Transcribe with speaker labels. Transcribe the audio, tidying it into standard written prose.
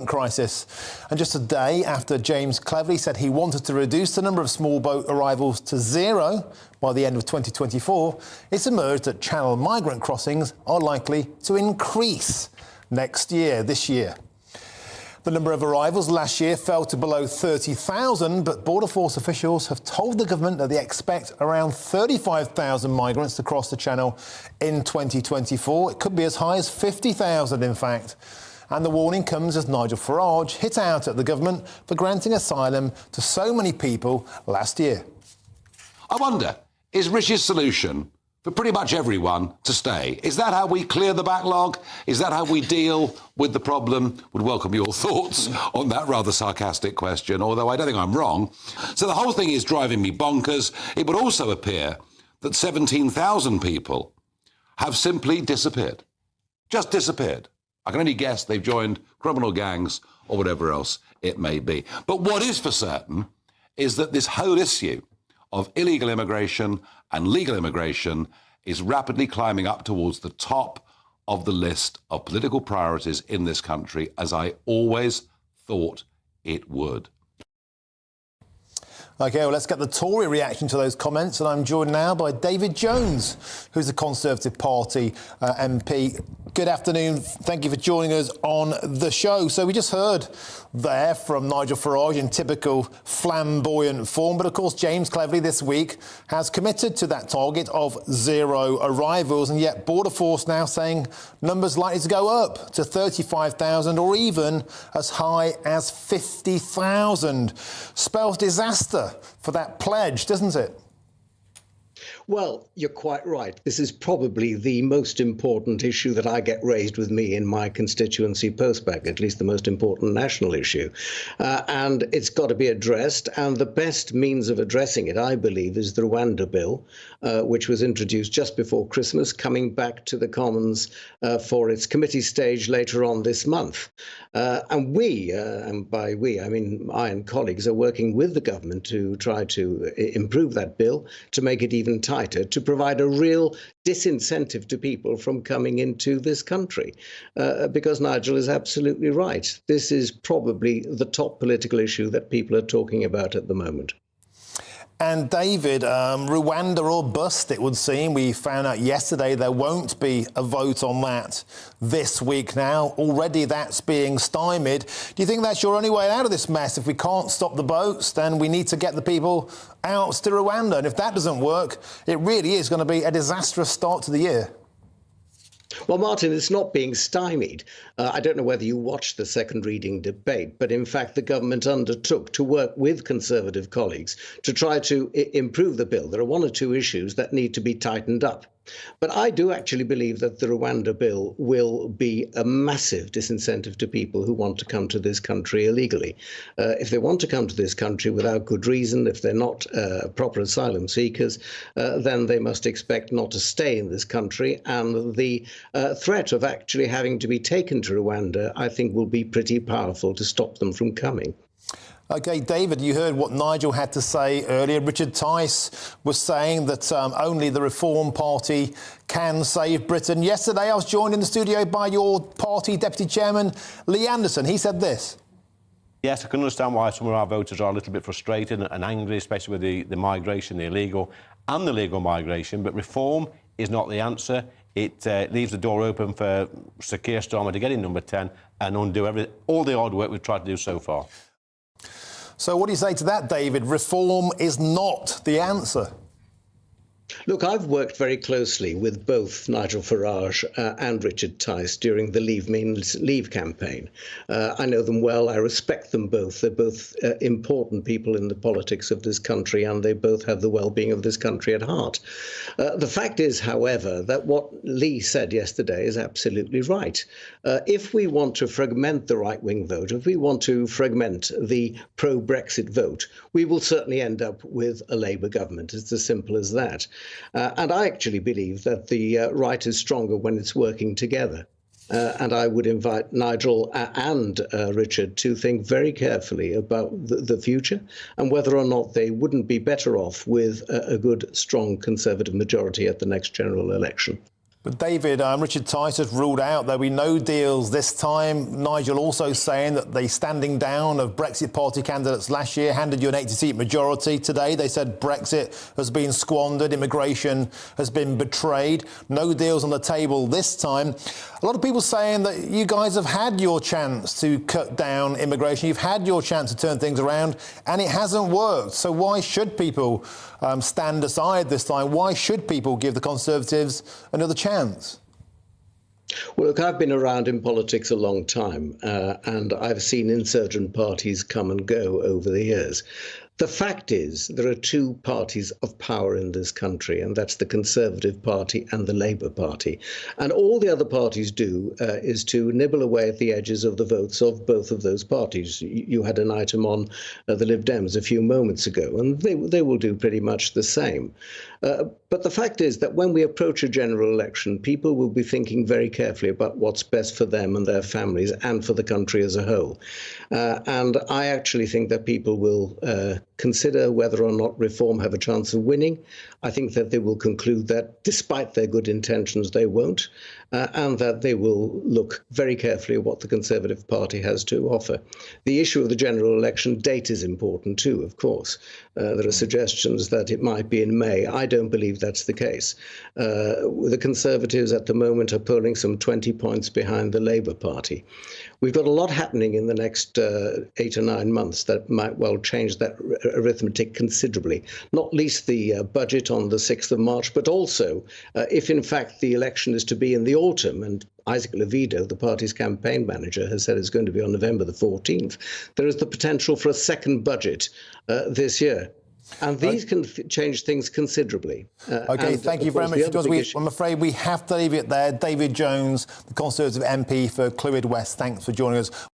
Speaker 1: crisis. And just a day after James Cleverly said he wanted to reduce the number of small boat arrivals to 0 by the end of 2024, it's emerged that Channel migrant crossings are likely to increase this year. The number of arrivals last year fell to below 30,000, but Border Force officials have told the government that they expect around 35,000 migrants to cross the Channel in 2024. It could be as high as 50,000, in fact. And the warning comes as Nigel Farage hit out at the government for granting asylum to so many people last year.
Speaker 2: I wonder, is Rish's solution for pretty much everyone to stay? Is that how we clear the backlog? Is that how we deal with the problem? Would welcome your thoughts on that rather sarcastic question, although I don't think I'm wrong. So the whole thing is driving me bonkers. It would also appear that 17,000 people have simply disappeared. Just disappeared. I can only guess they've joined criminal gangs or whatever else it may be. But what is for certain is that this whole issue of illegal immigration and legal immigration is rapidly climbing up towards the top of the list of political priorities in this country, as I always thought it would.
Speaker 1: OK, well, let's get the Tory reaction to those comments. And I'm joined now by David Jones, who's a Conservative Party MP. Good afternoon. Thank you for joining us on the show. So we just heard there from Nigel Farage in typical flamboyant form. But, of course, James Cleverly this week has committed to that target of 0 arrivals. And yet Border Force now saying numbers likely to go up to 35,000 or even as high as 50,000. Spells disaster for that pledge, doesn't it?
Speaker 3: Well, you're quite right. This is probably the most important issue that I get raised with me in my constituency postbag, at least the most important national issue. And it's got to be addressed. And the best means of addressing it, I believe, is the Rwanda bill, which was introduced just before Christmas, coming back to the Commons for its committee stage later on this month. And we, and by we, I mean I and colleagues, are working with the government to try to improve that bill, to make it even tighter, to provide a real disincentive to people from coming into this country. Because Nigel is absolutely right. This is probably the top political issue that people are talking about at the moment.
Speaker 1: And David, Rwanda or bust, it would seem. We found out yesterday there won't be a vote on that this week now. Already that's being stymied. Do you think that's your only way out of this mess? If we can't stop the boats, then we need to get the people out to Rwanda. And if that doesn't work, it really is going to be a disastrous start to the year.
Speaker 3: Well, Martin, it's not being stymied. I don't know whether you watched the second reading debate, but in fact, the government undertook to work with Conservative colleagues to try to improve the bill. There are one or two issues that need to be tightened up. But I do actually believe that the Rwanda bill will be a massive disincentive to people who want to come to this country illegally. If they want to come to this country without good reason, if they're not proper asylum seekers, then they must expect not to stay in this country. And the threat of actually having to be taken to Rwanda, I think, will be pretty powerful to stop them from coming.
Speaker 1: OK, David, you heard what Nigel had to say earlier. Richard Tice was saying that only the Reform Party can save Britain. Yesterday, I was joined in the studio by your party Deputy Chairman, Lee Anderson. He said this.
Speaker 4: Yes, I can understand why some of our voters are a little bit frustrated and angry, especially with the migration, the illegal and the legal migration. But reform is not the answer. It leaves the door open for Sir Keir Starmer to get in number 10 and undo all the hard work we've tried to do so far.
Speaker 1: So what do you say to that, David? Reform is not the answer.
Speaker 3: Look, I've worked very closely with both Nigel Farage and Richard Tice during the Leave Means Leave campaign. I know them well. I respect them both. They're both important people in the politics of this country, and they both have the well-being of this country at heart. The fact is, however, that what Lee said yesterday is absolutely right. If we want to fragment the right-wing vote, if we want to fragment the pro-Brexit vote, we will certainly end up with a Labour government. It's as simple as that. And I actually believe that the right is stronger when it's working together. And I would invite Nigel and Richard to think very carefully about the future and whether or not they wouldn't be better off with a good, strong Conservative majority at the next general election.
Speaker 1: But David, Richard Tice has ruled out there'll be no deals this time. Nigel also saying that the standing down of Brexit Party candidates last year handed you an 80-seat majority. Today they said Brexit has been squandered, immigration has been betrayed. No deals on the table this time. A lot of people saying that you guys have had your chance to cut down immigration. You've had your chance to turn things around, and it hasn't worked. So why should people stand aside this time? Why should people give the Conservatives another chance?
Speaker 3: Well, look, I've been around in politics a long time, and I've seen insurgent parties come and go over the years. The fact is, there are two parties of power in this country, and that's the Conservative Party and the Labour Party. And all the other parties do is to nibble away at the edges of the votes of both of those parties. You had an item on the Lib Dems a few moments ago, and they will do pretty much the same. But the fact is that when we approach a general election, people will be thinking very carefully about what's best for them and their families and for the country as a whole. And I actually think that people will consider whether or not Reform have a chance of winning. I think that they will conclude that despite their good intentions, they won't, and that they will look very carefully at what the Conservative Party has to offer. The issue of the general election date is important too, of course. There are suggestions that it might be in May. I don't believe that's the case. The Conservatives at the moment are polling some 20 points behind the Labour Party. We've got a lot happening in the next 8 or 9 months that might well change that arithmetic considerably, not least the budget on the 6th of March, but also if in fact the election is to be in the autumn, and Isaac Levido, the party's campaign manager, has said it's going to be on November the 14th, there is the potential for a second budget this year. And these can change things considerably.
Speaker 1: OK, thank you very much. I'm afraid we have to leave it there. David Jones, the Conservative MP for Clwyd West, thanks for joining us.